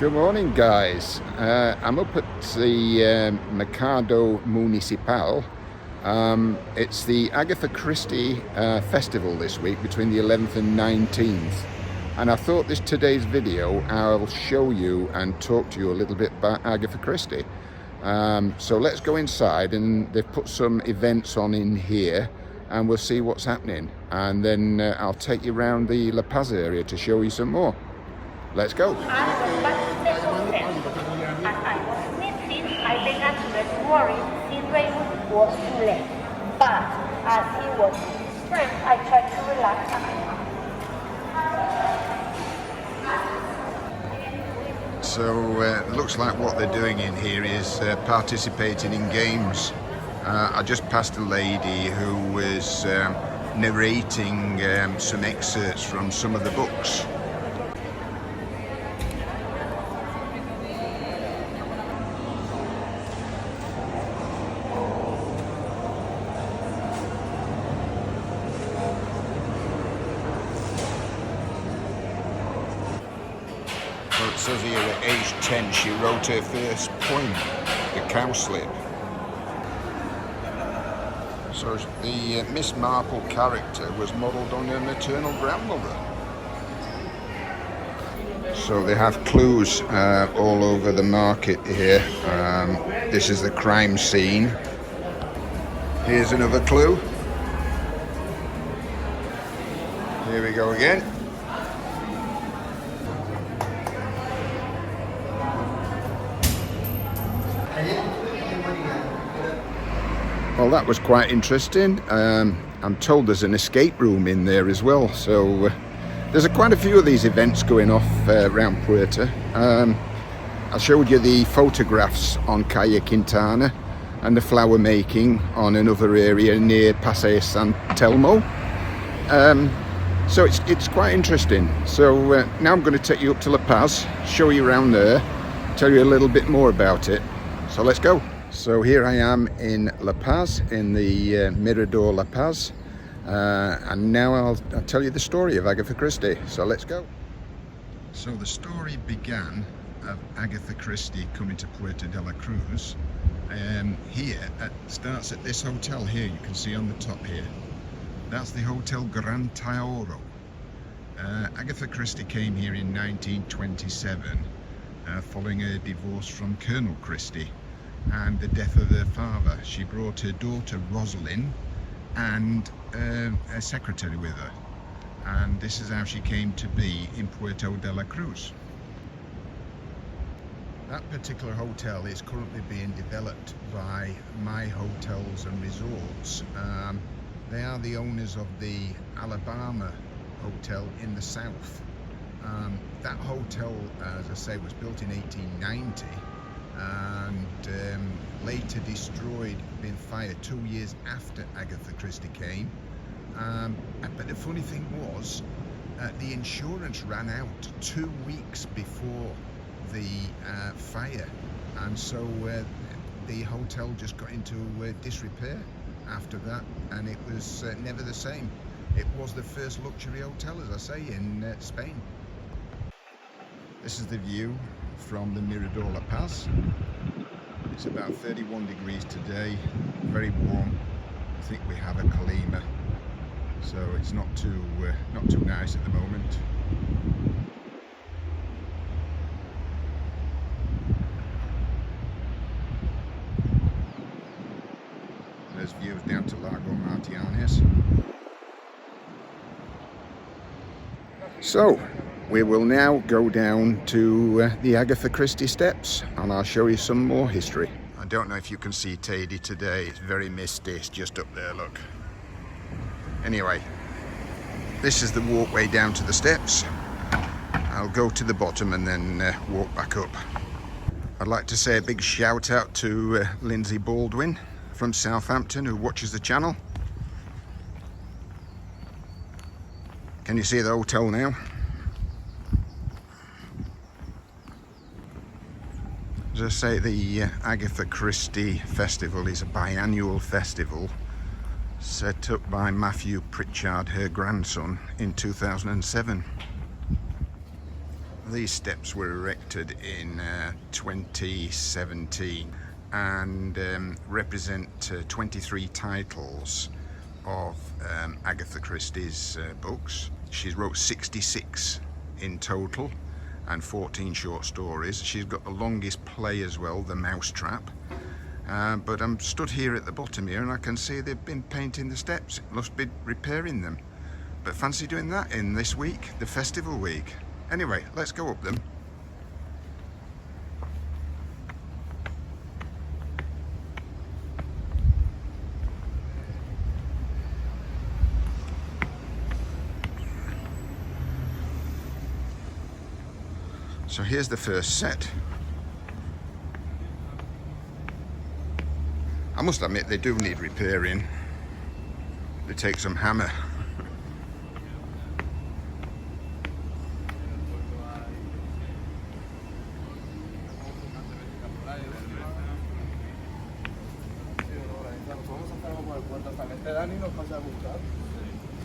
Good morning, guys. I'm up at the Mercado Municipal. It's the Agatha Christie festival this week between the 11th and 19th. And I thought today's video, I'll show you and talk to you a little bit about Agatha Christie. So let's go inside, and they've put some events on in here and we'll see what's happening. And then I'll take you around the La Paz area to show you some more. Let's go. As I was sneezing, I began to get worried since Raymond was too late. But as he was in strength, I tried to relax and So it looks like what they're doing in here is participating in games. I just passed a lady who was narrating some excerpts from some of the books. So it says here at age 10 she wrote her first poem, The Cowslip. So the Miss Marple character was modelled on her maternal grandmother. So they have clues all over the market here. This is the crime scene. Here's another clue. Here we go again. Well, that was quite interesting. I'm told there's an escape room in there as well. So there's quite a few of these events going off around Puerto. I showed you the photographs on Calle Quintana and the flower making on another area near Paseo San Telmo. So it's quite interesting. So now I'm going to take you up to La Paz, show you around there, tell you a little bit more about it. So let's go. So here I am in La Paz, in the Mirador La Paz, and now I'll tell you the story of Agatha Christie. So let's go. So the story began of Agatha Christie coming to Puerto de la Cruz. Starts at this hotel here, you can see on the top here. That's the Hotel Gran Taoro. Agatha Christie came here in 1927 following a divorce from Colonel Christie and the death of her father. She brought her daughter Rosalind and a secretary with her, and this is how she came to be in Puerto de la Cruz. That particular hotel is currently being developed by My Hotels and Resorts. They are the owners of the Alabama Hotel in the south. That hotel, as I say, was built in 1890 and later destroyed, being fired 2 years after Agatha Christie came. But the funny thing was, the insurance ran out 2 weeks before the fire, and so the hotel just got into disrepair after that, and it was never the same. It was the first luxury hotel, as I say, in Spain. This is the view from the Mirador La Paz. It's about 31 degrees today, very warm. I think we have a Kalima, so it's not too nice at the moment. There's views down to Lago Martianes. So we will now go down to the Agatha Christie steps, and I'll show you some more history. I don't know if you can see Tady today, it's very misty, it's just up there, look. Anyway, this is the walkway down to the steps. I'll go to the bottom and then walk back up. I'd like to say a big shout out to Lindsay Baldwin from Southampton, who watches the channel. Can you see the hotel now? As I say, the Agatha Christie Festival is a biannual festival set up by Matthew Pritchard, her grandson, in 2007. These steps were erected in 2017 and represent 23 titles of Agatha Christie's books. She's wrote 66 in total and 14 short stories. She's got the longest play as well, The Mousetrap. But I'm stood here at the bottom here and I can see they've been painting the steps. It must be repairing them. But fancy doing that in this week, the festival week. Anyway, let's go up them. So here's the first set. I must admit they do need repairing. They take some hammer.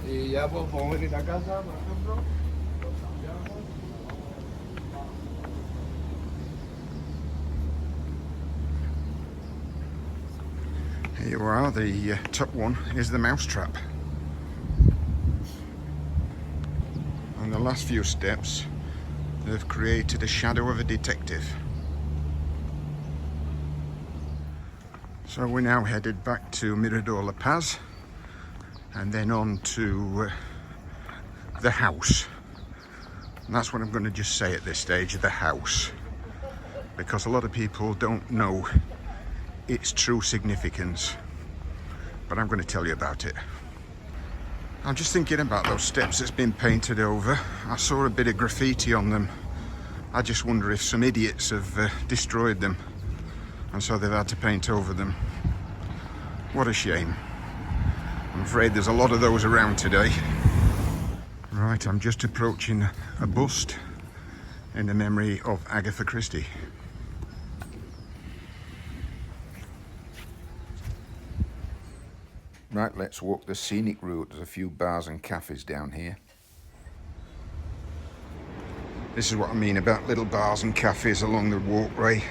Y ya pues podemos venir a casa, por ejemplo, los cambiamos. Here you are, the top one is The Mousetrap. On the last few steps, they've created a shadow of a detective. So we're now headed back to Mirador La Paz and then on to the house. And that's what I'm going to just say at this stage, the house, because a lot of people don't know its true significance, but I'm going to tell you about it. I'm just thinking about those steps that's been painted over. I saw a bit of graffiti on them. I just wonder if some idiots have destroyed them and so they've had to paint over them. What a shame. I'm afraid there's a lot of those around today. Right, I'm just approaching a bust in the memory of Agatha Christie. Right, let's walk the scenic route. There's a few bars and cafes down here. This is what I mean about little bars and cafes along the walkway.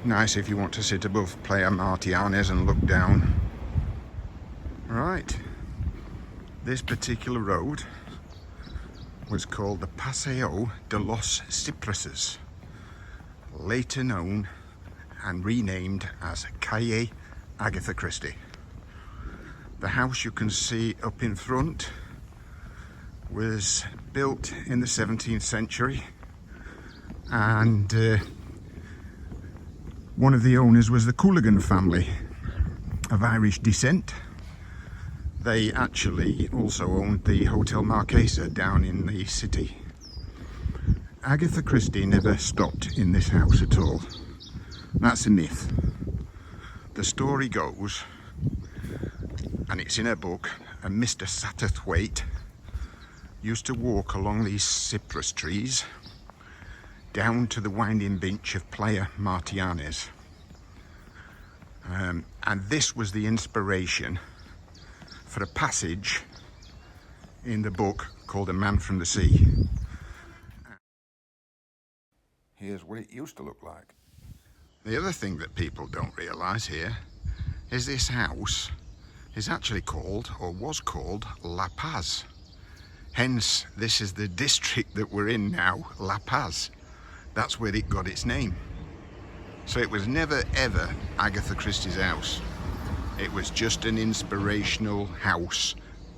Nice if you want to sit above Playa Martianes and look down. Right, this particular road was called the Paseo de los Cipreses, later known and renamed as Calle Agatha Christie. The house you can see up in front was built in the 17th century, and one of the owners was the Cooligan family of Irish descent. They actually also owned the Hotel Marquesa down in the city. Agatha Christie never stopped in this house at all. That's a myth. The story goes, and it's in her book, and Mr. Satterthwaite used to walk along these cypress trees down to the winding beach of Playa Martianes. And this was the inspiration for a passage in the book called A Man from the Sea. Here's what it used to look like. The other thing that people don't realise here is this house is actually called, or was called, La Paz. Hence, this is the district that we're in now, La Paz. That's where it got its name. So it was never ever Agatha Christie's house. It was just an inspirational house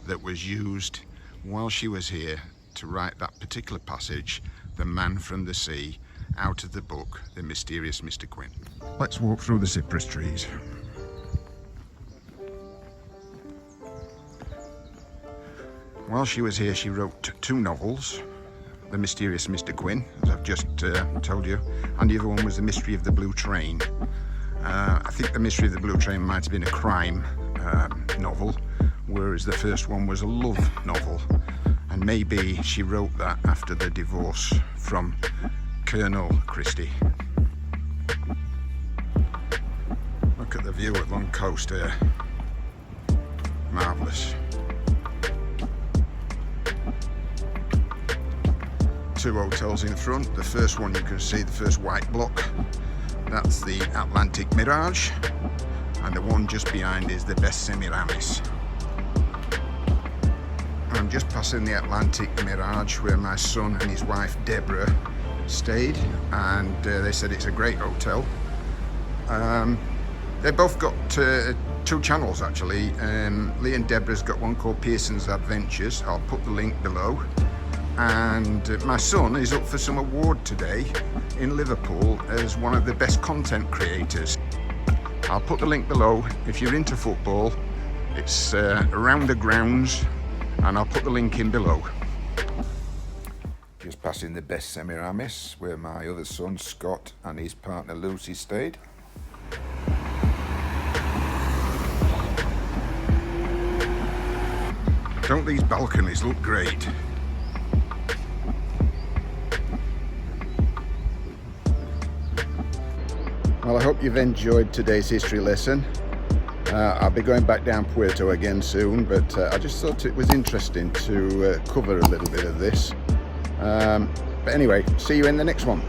that was used while she was here to write that particular passage, The Man from the Sea, out of the book, The Mysterious Mr. Quin. Let's walk through the cypress trees. While she was here, she wrote 2 novels. The Mysterious Mr. Quin, as I've just told you, and the other one was The Mystery of the Blue Train. I think The Mystery of the Blue Train might have been a crime novel, whereas the first one was a love novel, and maybe she wrote that after the divorce from Colonel Christie. Look at the view along coast here. Marvellous. 2 hotels in front. The first one you can see, the first white block, that's the Atlantic Mirage, and the one just behind is the Best Semiramis. I'm just passing the Atlantic Mirage where my son and his wife Deborah stayed, and they said it's a great hotel. They both got 2 channels actually. Lee and Deborah's got one called Pearson's Adventures. I'll put the link below. And my son is up for some award today in Liverpool as one of the best content creators. I'll put the link below. If you're into football, it's around the grounds, and I'll put the link in below. Just passing the Best Semiramis where my other son Scott and his partner Lucy stayed. Don't these balconies look great? Well, I hope you've enjoyed today's history lesson. I'll be going back down Puerto again soon, but I just thought it was interesting to cover a little bit of this. But anyway, see you in the next one.